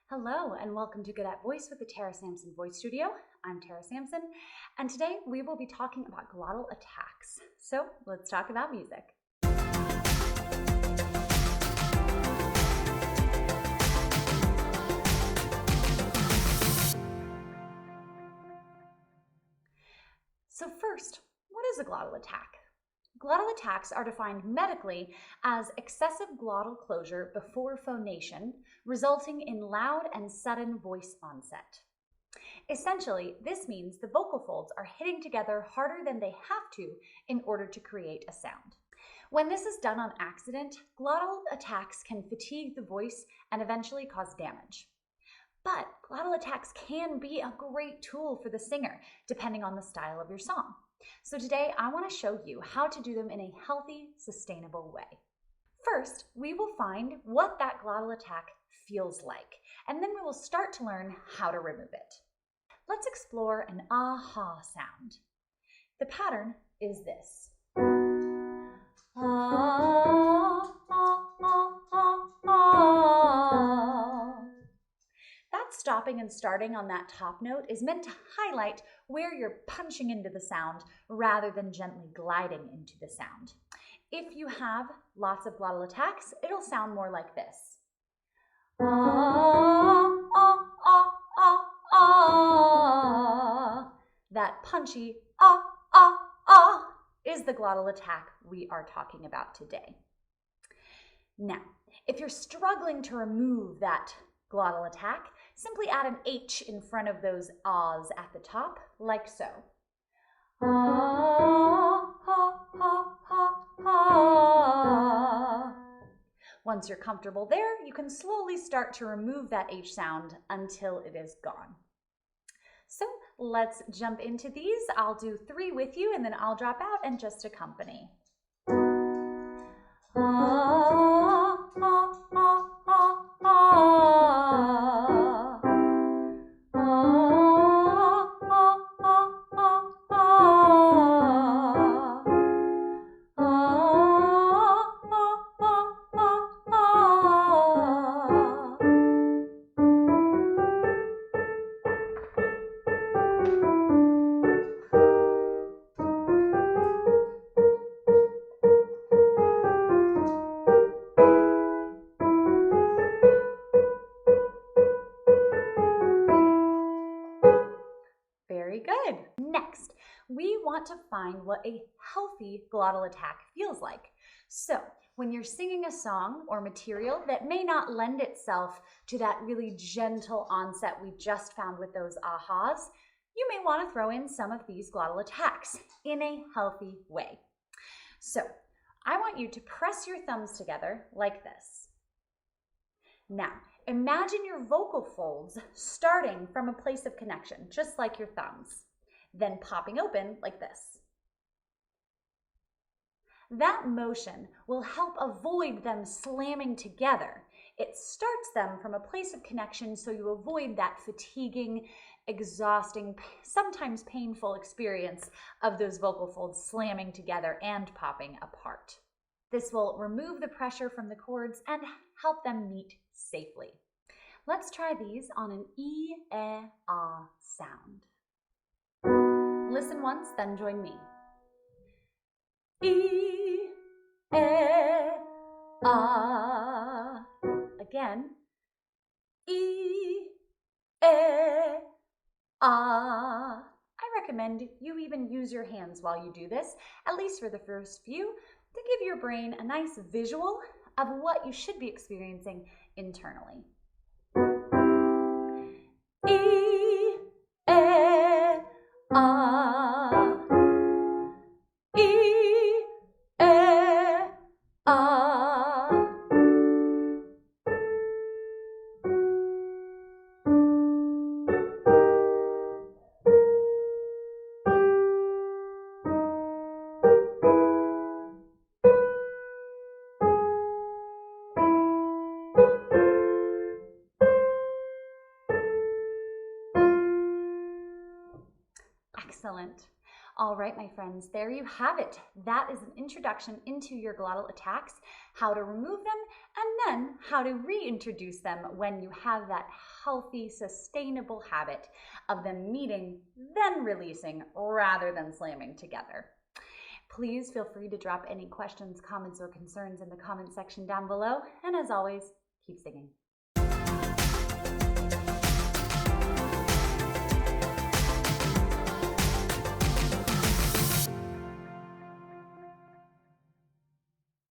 Hello and welcome to Good at Voice with the Tara Sampson Voice Studio. I'm Tara Sampson, and today we will be talking about glottal attacks. So let's talk about music. So first, what is a glottal attack? Glottal attacks are defined medically as excessive glottal closure before phonation, resulting in loud and sudden voice onset. Essentially, this means the vocal folds are hitting together harder than they have to in order to create a sound. When this is done on accident, glottal attacks can fatigue the voice and eventually cause damage. But glottal attacks can be a great tool for the singer, depending on the style of your song. So today I want to show you how to do them in a healthy, sustainable way. First, we will find what that glottal attack feels like, and then we will start to learn how to remove it. Let's explore an aha sound. The pattern is this. Ah, ah, ah, ah, ah. That stopping and starting on that top note is meant to highlight where you're punching into the sound rather than gently gliding into the sound. If you have lots of glottal attacks, it'll sound more like this. Ah, ah, ah, ah, ah. That punchy ah, ah, ah is the glottal attack we are talking about today. Now, if you're struggling to remove that glottal attack, simply add an H in front of those ahs at the top, like so. Ah, ah, ah, ah, ah. Once you're comfortable there, you can slowly start to remove that H sound until it is gone. So let's jump into these. I'll do 3 with you and then I'll drop out and just accompany. Ah, ah, ah, ah, ah. Ah, ah, ah, ah, ah. Ah, ah, ah, ah, ah. Very good. Next, we want to find what a healthy glottal attack feels like. So, when you're singing a song or material that may not lend itself to that really gentle onset we just found with those ahas, you may want to throw in some of these glottal attacks in a healthy way. So, I want you to press your thumbs together like this. Now, imagine your vocal folds starting from a place of connection, just like your thumbs, then popping open like this. That motion will help avoid them slamming together. It starts them from a place of connection so you avoid that fatiguing, exhausting, sometimes painful experience of those vocal folds slamming together and popping apart. This will remove the pressure from the cords and help them meet safely. Let's try these on an E-A-Ah sound. Listen once, then join me. E-A-Ah. Again. E-A-Ah. I recommend you even use your hands while you do this, at least for the first few, to give your brain a nice visual of what you should be experiencing internally. E-A-Ah. E-A-Ah. Excellent. All right, my friends, there you have it. That is an introduction into your glottal attacks, how to remove them, and then how to reintroduce them when you have that healthy, sustainable habit of them meeting, then releasing, rather than slamming together. Please feel free to drop any questions, comments, or concerns in the comment section down below. And as always, keep singing.